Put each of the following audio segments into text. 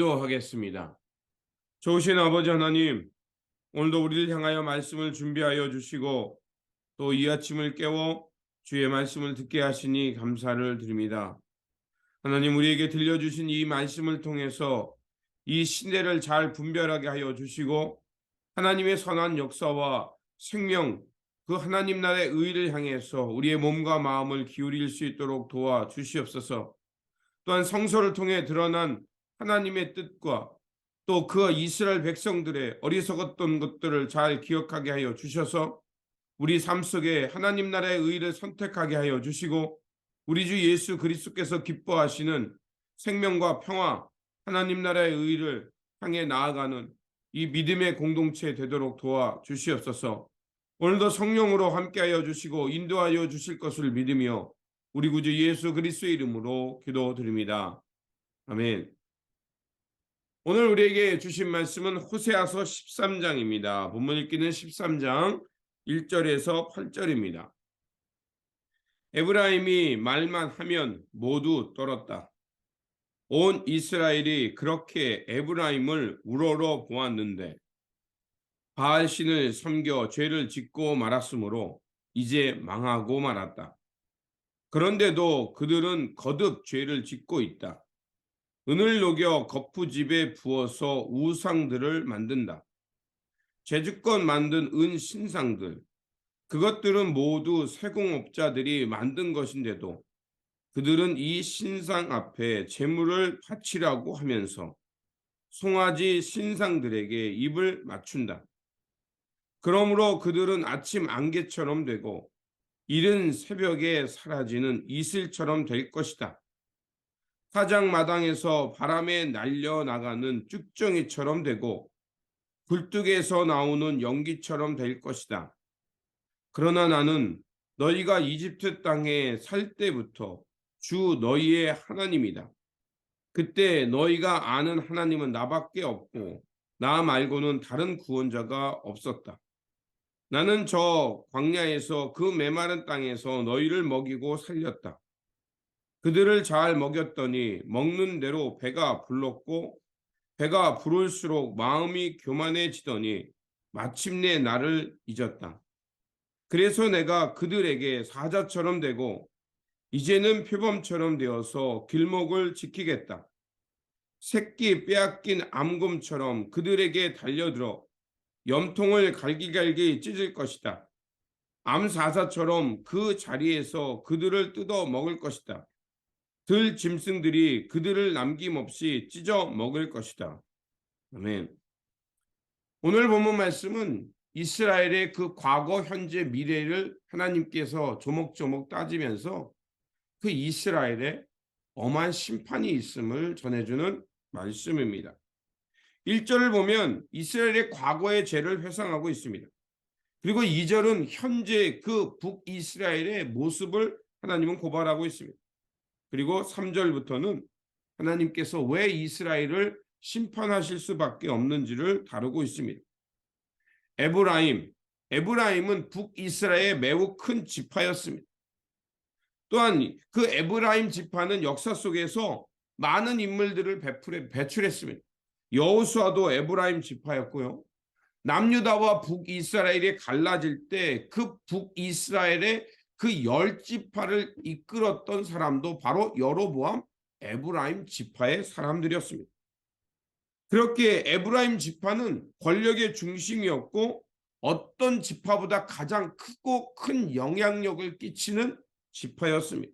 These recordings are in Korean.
기도하겠습니다. 좋으신 아버지 하나님, 오늘도 우리를 향하여 말씀을 준비하여 주시고 또 이 아침을 깨워 주의 말씀을 듣게 하시니 감사를 드립니다. 하나님, 우리에게 들려주신 이 말씀을 통해서 이 시대를 잘 분별하게 하여 주시고 하나님의 선한 역사와 생명, 그 하나님 나라의 의를 향해서 우리의 몸과 마음을 기울일 수 있도록 도와 주시옵소서. 또한 성서를 통해 드러난 하나님의 뜻과 또 그 이스라엘 백성들의 어리석었던 것들을 잘 기억하게 하여 주셔서 우리 삶 속에 하나님 나라의 의를 선택하게 하여 주시고 우리 주 예수 그리스도께서 기뻐하시는 생명과 평화, 하나님 나라의 의를 향해 나아가는 이 믿음의 공동체 되도록 도와 주시옵소서. 오늘도 성령으로 함께하여 주시고 인도하여 주실 것을 믿으며 우리 구주 예수 그리스도의 이름으로 기도드립니다. 아멘. 오늘 우리에게 주신 말씀은 호세아서 13장입니다. 본문 읽기는 13장 1절에서 8절입니다. 에브라임이 말만 하면 모두 떨었다. 온 이스라엘이 그렇게 에브라임을 우러러 보았는데 바알신을 섬겨 죄를 짓고 말았으므로 이제 망하고 말았다. 그런데도 그들은 거듭 죄를 짓고 있다. 은을 녹여 거푸집에 부어서 우상들을 만든다. 제주껏 만든 은 신상들, 그것들은 모두 세공업자들이 만든 것인데도 그들은 이 신상 앞에 제물을 바치라고 하면서 송아지 신상들에게 입을 맞춘다. 그러므로 그들은 아침 안개처럼 되고 이른 새벽에 사라지는 이슬처럼 될 것이다. 사장마당에서 바람에 날려나가는 쭉정이처럼 되고 굴뚝에서 나오는 연기처럼 될 것이다. 그러나 나는 너희가 이집트 땅에 살 때부터 주 너희의 하나님이다. 그때 너희가 아는 하나님은 나밖에 없고 나 말고는 다른 구원자가 없었다. 나는 저 광야에서 그 메마른 땅에서 너희를 먹이고 살렸다. 그들을 잘 먹였더니 먹는 대로 배가 불렀고 배가 부를수록 마음이 교만해지더니 마침내 나를 잊었다. 그래서 내가 그들에게 사자처럼 되고 이제는 표범처럼 되어서 길목을 지키겠다. 새끼 빼앗긴 암곰처럼 그들에게 달려들어 염통을 갈기갈기 찢을 것이다. 암사자처럼 그 자리에서 그들을 뜯어 먹을 것이다. 들 짐승들이 그들을 남김없이 찢어 먹을 것이다. 아멘. 오늘 본문 말씀은 이스라엘의 그 과거, 현재, 미래를 하나님께서 조목조목 따지면서 그 이스라엘에 엄한 심판이 있음을 전해주는 말씀입니다. 1절을 보면 이스라엘의 과거의 죄를 회상하고 있습니다. 그리고 2절은 현재 그 북이스라엘의 모습을 하나님은 고발하고 있습니다. 그리고 3절부터는 하나님께서 왜 이스라엘을 심판하실 수밖에 없는지를 다루고 있습니다. 에브라임은 북이스라엘의 매우 큰 지파였습니다. 또한 그 에브라임 지파는 역사 속에서 많은 인물들을 배출했습니다. 여호수아도 에브라임 지파였고요. 남유다와 북이스라엘이 갈라질 때 그 북이스라엘의 그 10지파를 이끌었던 사람도 바로 여로보암 에브라임 지파의 사람들이었습니다. 그렇게 에브라임 지파는 권력의 중심이었고 어떤 지파보다 가장 크고 큰 영향력을 끼치는 지파였습니다.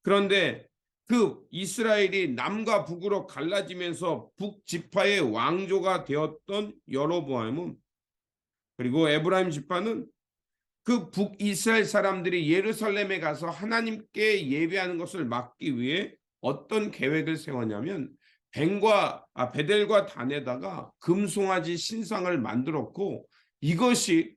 그런데 그 이스라엘이 남과 북으로 갈라지면서 북지파의 왕조가 되었던 여로보암은 그리고 에브라임 지파는 그 북이스라엘 사람들이 예루살렘에 가서 하나님께 예배하는 것을 막기 위해 어떤 계획을 세웠냐면 베델과 단에다가 금송아지 신상을 만들었고 이것이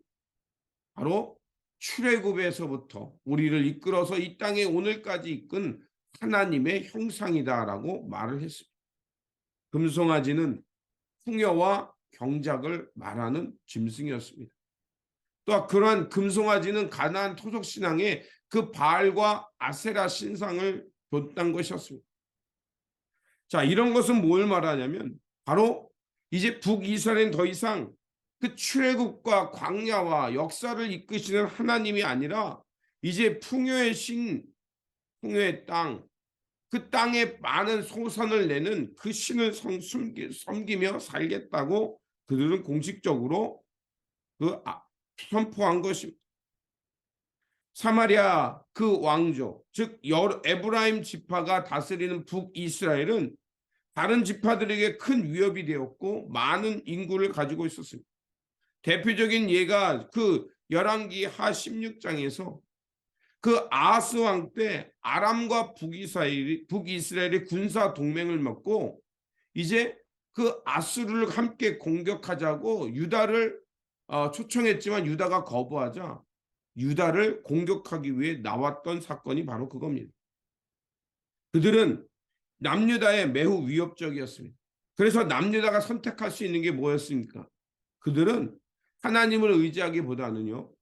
바로 출애굽에서부터 우리를 이끌어서 이 땅에 오늘까지 이끈 하나님의 형상이다라고 말을 했습니다. 금송아지는 풍요와 경작을 말하는 짐승이었습니다. 또 그러한 금송아지는 가나안 토속 신앙에 그 바알과 아세라 신상을 뒀던 것이었습니다. 자, 이런 것은 뭘 말하냐면 바로 이제 북이스라엘은 더 이상 그 출애굽과 광야와 역사를 이끄시는 하나님이 아니라 이제 풍요의 신, 풍요의 땅, 그 땅에 많은 소산을 내는 그 신을 섬기며 살겠다고 그들은 공식적으로 선포한 것입니다. 사마리아 그 왕조, 즉 에브라임 지파가 다스리는 북이스라엘은 다른 지파들에게 큰 위협이 되었고 많은 인구를 가지고 있었습니다. 대표적인 예가 그 열왕기 하 16장에서 그 아하스 왕 때 아람과 북이스라엘이 군사 동맹을 맺고 이제 그 아수르를 함께 공격하자고 유다를 초청했지만 유다가 거부하자 유다를 공격하기 위해 나왔던 사건이 바로 그겁니다. 그들은 남유다에 매우 위협적이었습니다. 그래서 남유다가 선택할 수 있는 게 뭐였습니까? 그들은 하나님을 의지하기보다는요,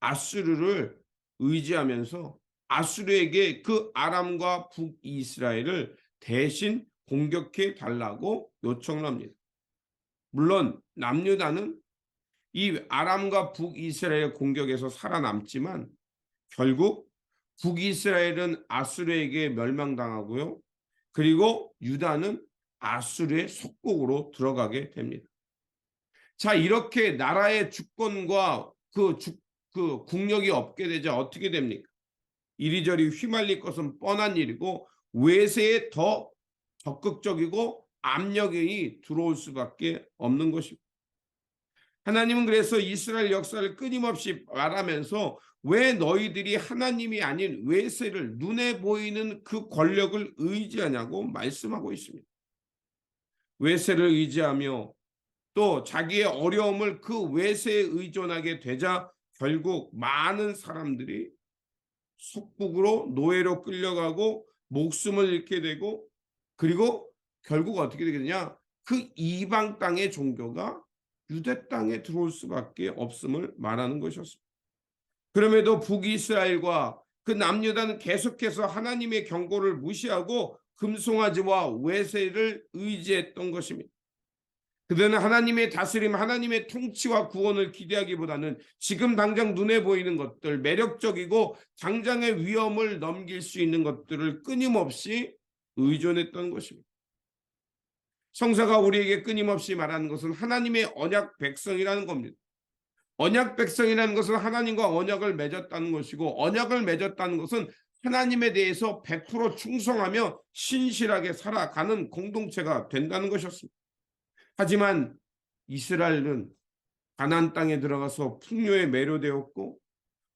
아수르를 의지하면서 아수르에게 그 아람과 북이스라엘을 대신 공격해 달라고 요청을 합니다. 물론 남유다는 이 아람과 북이스라엘 공격에서 살아남지만 결국 북이스라엘은 아수르에게 멸망당하고요. 그리고 유다는 아수르의 속국으로 들어가게 됩니다. 자, 이렇게 나라의 주권과 그 국력이 없게 되자 어떻게 됩니까? 이리저리 휘말릴 것은 뻔한 일이고 외세에 더 적극적이고 압력이 들어올 수밖에 없는 것입니다. 하나님은 그래서 이스라엘 역사를 끊임없이 말하면서 왜 너희들이 하나님이 아닌 외세를 눈에 보이는 그 권력을 의지하냐고 말씀하고 있습니다. 외세를 의지하며 또 자기의 어려움을 그 외세에 의존하게 되자 결국 많은 사람들이 속국으로 노예로 끌려가고 목숨을 잃게 되고 그리고 결국 어떻게 되겠냐? 그 이방 땅의 종교가 유대 땅에 들어올 수밖에 없음을 말하는 것이었습니다. 그럼에도 북이스라엘과 그 남유다는 계속해서 하나님의 경고를 무시하고 금송아지와 외세를 의지했던 것입니다. 그들은 하나님의 다스림, 하나님의 통치와 구원을 기대하기보다는 지금 당장 눈에 보이는 것들, 매력적이고 당장의 위험을 넘길 수 있는 것들을 끊임없이 의존했던 것입니다. 성사가 우리에게 끊임없이 말하는 것은 하나님의 언약 백성이라는 겁니다. 언약 백성이라는 것은 하나님과 언약을 맺었다는 것이고 언약을 맺었다는 것은 하나님에 대해서 100% 충성하며 신실하게 살아가는 공동체가 된다는 것이었습니다. 하지만 이스라엘은 가나안 땅에 들어가서 풍요에 매료되었고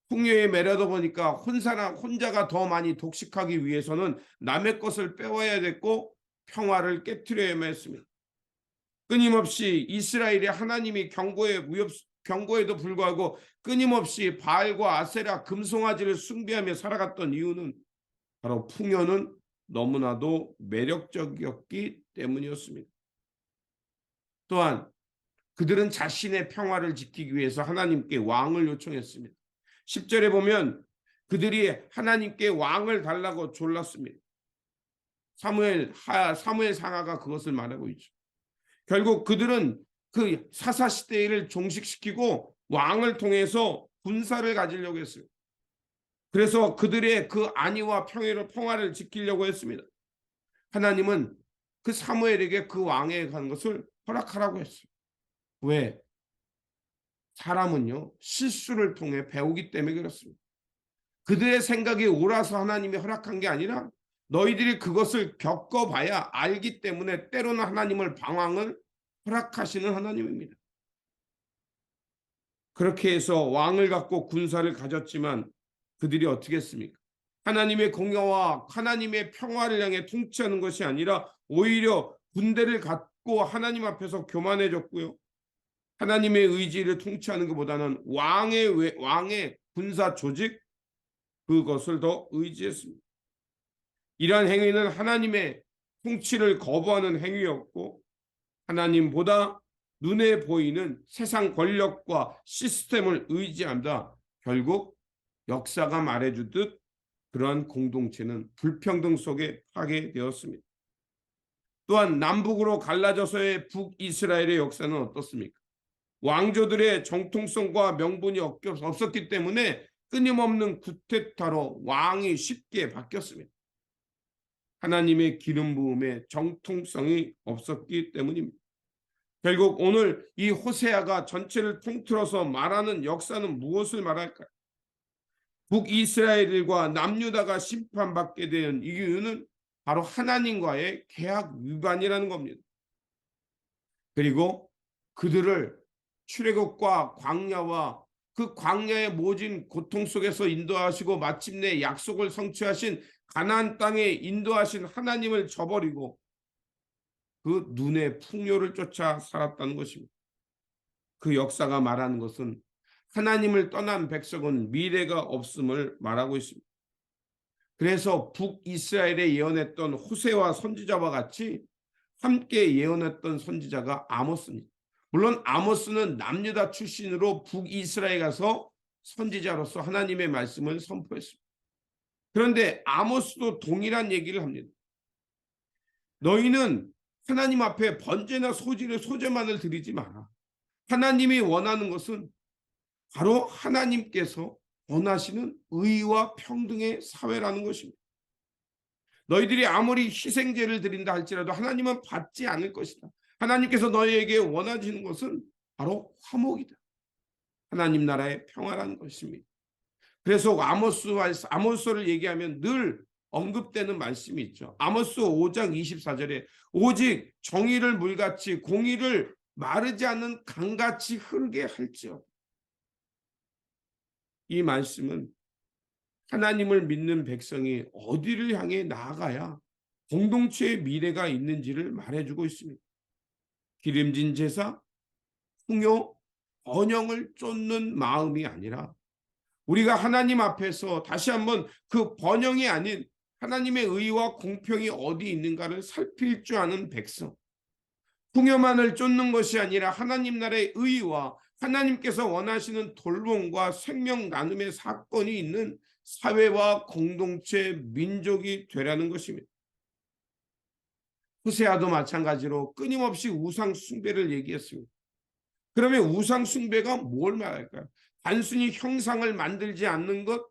풍요에 매료다 보니까 혼자가 더 많이 독식하기 위해서는 남의 것을 빼와야 됐고 평화를 깨트려야만 했습니다. 끊임없이 이스라엘이 하나님이 경고에도 불구하고 끊임없이 바알과 아세라 금송아지를 숭배하며 살아갔던 이유는 바로 풍요는 너무나도 매력적이었기 때문이었습니다. 또한 그들은 자신의 평화를 지키기 위해서 하나님께 왕을 요청했습니다. 10절에 보면 그들이 하나님께 왕을 달라고 졸랐습니다. 사무엘 상하가 그것을 말하고 있죠. 결국 그들은 그 사사시대를 종식시키고 왕을 통해서 군사를 가지려고 했어요. 그래서 그들의 그 안위와 평화를 지키려고 했습니다. 하나님은 그 사무엘에게 그 왕에 간 것을 허락하라고 했어요. 왜? 사람은요 실수를 통해 배우기 때문에 그렇습니다. 그들의 생각이 옳아서 하나님이 허락한 게 아니라 너희들이 그것을 겪어봐야 알기 때문에 때로는 하나님을 방황을 허락하시는 하나님입니다. 그렇게 해서 왕을 갖고 군사를 가졌지만 그들이 어떻게 했습니까? 하나님의 공의와 하나님의 평화를 향해 통치하는 것이 아니라 오히려 군대를 갖고 하나님 앞에서 교만해졌고요. 하나님의 의지를 통치하는 것보다는 왕의 군사 조직 그것을 더 의지했습니다. 이러한 행위는 하나님의 통치를 거부하는 행위였고 하나님보다 눈에 보이는 세상 권력과 시스템을 의지한다. 결국 역사가 말해주듯 그러한 공동체는 불평등 속에 파괴되었습니다. 또한 남북으로 갈라져서의 북이스라엘의 역사는 어떻습니까? 왕조들의 정통성과 명분이 없었기 때문에 끊임없는 구테타로 왕이 쉽게 바뀌었습니다. 하나님의 기름 부음에 정통성이 없었기 때문입니다. 결국 오늘 이 호세아가 전체를 통틀어서 말하는 역사는 무엇을 말할까요? 북이스라엘과 남유다가 심판받게 된 이유는 바로 하나님과의 계약 위반이라는 겁니다. 그리고 그들을 출애굽과 광야와 그 광야의 모진 고통 속에서 인도하시고 마침내 약속을 성취하신 가나안 땅에 인도하신 하나님을 저버리고 그 눈의 풍요를 쫓아 살았다는 것입니다. 그 역사가 말하는 것은 하나님을 떠난 백성은 미래가 없음을 말하고 있습니다. 그래서 북이스라엘에 예언했던 호세와 선지자와 같이 함께 예언했던 선지자가 아모스입니다. 물론 아모스는 남유다 출신으로 북이스라엘에 가서 선지자로서 하나님의 말씀을 선포했습니다. 그런데 아모스도 동일한 얘기를 합니다. 너희는 하나님 앞에 번제나 소제만을 드리지 마라. 하나님이 원하는 것은 바로 하나님께서 원하시는 의와 평등의 사회라는 것입니다. 너희들이 아무리 희생제를 드린다 할지라도 하나님은 받지 않을 것이다. 하나님께서 너희에게 원하시는 것은 바로 화목이다. 하나님 나라의 평화라는 것입니다. 그래서 아모스를 얘기하면 늘 언급되는 말씀이 있죠. 아모스 5장 24절에 오직 정의를 물같이 공의를 마르지 않는 강같이 흐르게 할지어다. 이 말씀은 하나님을 믿는 백성이 어디를 향해 나아가야 공동체의 미래가 있는지를 말해주고 있습니다. 기름진 제사, 풍요, 번영을 쫓는 마음이 아니라 우리가 하나님 앞에서 다시 한번 그 번영이 아닌 하나님의 의와 공평이 어디 있는가를 살필 줄 아는 백성, 풍요만을 쫓는 것이 아니라 하나님 나라의 의와 하나님께서 원하시는 돌봄과 생명 나눔의 사건이 있는 사회와 공동체, 민족이 되라는 것입니다. 호세아도 마찬가지로 끊임없이 우상 숭배를 얘기했습니다. 그러면 우상 숭배가 뭘 말할까요? 단순히 형상을 만들지 않는 것,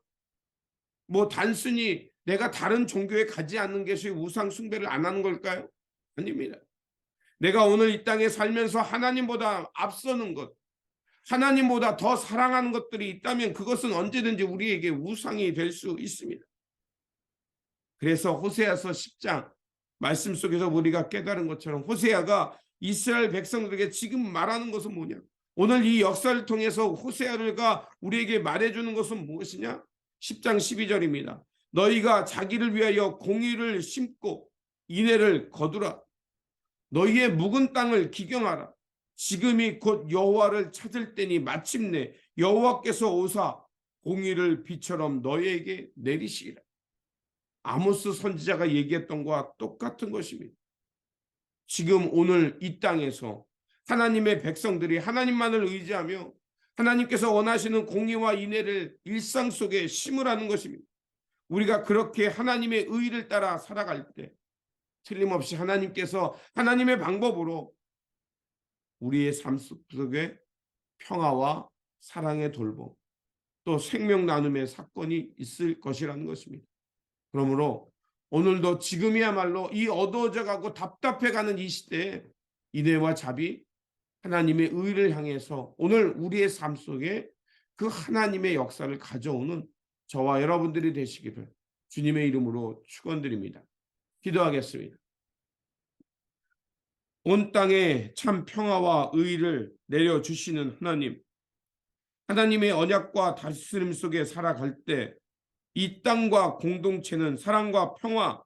단순히 내가 다른 종교에 가지 않는 것이 우상 숭배를 안 하는 걸까요? 아닙니다. 내가 오늘 이 땅에 살면서 하나님보다 앞서는 것, 하나님보다 더 사랑하는 것들이 있다면 그것은 언제든지 우리에게 우상이 될 수 있습니다. 그래서 호세아서 10장 말씀 속에서 우리가 깨달은 것처럼 호세아가 이스라엘 백성들에게 지금 말하는 것은 뭐냐? 오늘 이 역사를 통해서 호세아가 우리에게 말해주는 것은 무엇이냐? 10장 12절입니다. 너희가 자기를 위하여 공의를 심고 인애를 거두라. 너희의 묵은 땅을 기경하라. 지금이 곧 여호와를 찾을 때니 마침내 여호와께서 오사 공의를 비처럼 너희에게 내리시리라. 아모스 선지자가 얘기했던 것과 똑같은 것입니다. 지금 오늘 이 땅에서 하나님의 백성들이 하나님만을 의지하며 하나님께서 원하시는 공의와 인애를 일상 속에 심으라는 것입니다. 우리가 그렇게 하나님의 의를 따라 살아갈 때 틀림없이 하나님께서 하나님의 방법으로 우리의 삶 속에 평화와 사랑의 돌봄, 또 생명 나눔의 사건이 있을 것이라는 것입니다. 그러므로 오늘도 지금이야말로 이 어두워져 가고 답답해가는 이 시대에 인애와 자비, 하나님의 의를 향해서 오늘 우리의 삶 속에 그 하나님의 역사를 가져오는 저와 여러분들이 되시기를 주님의 이름으로 축원드립니다. 기도하겠습니다. 온 땅에 참 평화와 의를 내려주시는 하나님, 하나님의 언약과 다스림 속에 살아갈 때 이 땅과 공동체는 사랑과 평화,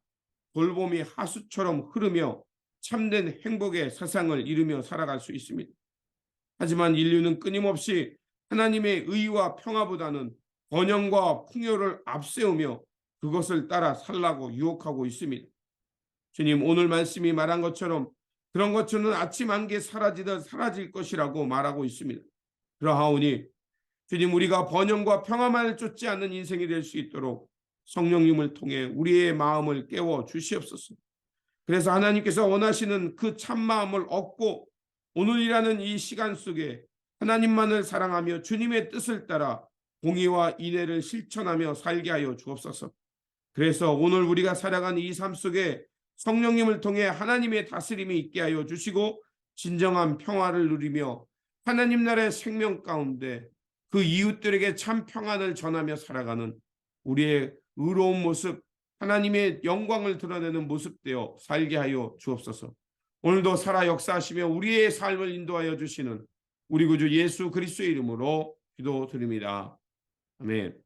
돌봄이 하수처럼 흐르며 참된 행복의 세상을 이루며 살아갈 수 있습니다. 하지만 인류는 끊임없이 하나님의 의와 평화보다는 번영과 풍요를 앞세우며 그것을 따라 살라고 유혹하고 있습니다. 주님, 오늘 말씀이 말한 것처럼 그런 것처럼 아침 안개 사라지듯 사라질 것이라고 말하고 있습니다. 그러하오니 주님, 우리가 번영과 평화만을 쫓지 않는 인생이 될 수 있도록 성령님을 통해 우리의 마음을 깨워 주시옵소서. 그래서 하나님께서 원하시는 그 참마음을 얻고 오늘이라는 이 시간 속에 하나님만을 사랑하며 주님의 뜻을 따라 공의와 인애를 실천하며 살게 하여 주옵소서. 그래서 오늘 우리가 살아가는 이 삶 속에 성령님을 통해 하나님의 다스림이 있게 하여 주시고 진정한 평화를 누리며 하나님 나라의 생명 가운데 그 이웃들에게 참 평안을 전하며 살아가는 우리의 의로운 모습, 하나님의 영광을 드러내는 모습 되어 살게 하여 주옵소서. 오늘도 살아 역사하시며 우리의 삶을 인도하여 주시는 우리 구주 예수 그리스도의 이름으로 기도드립니다. 아멘.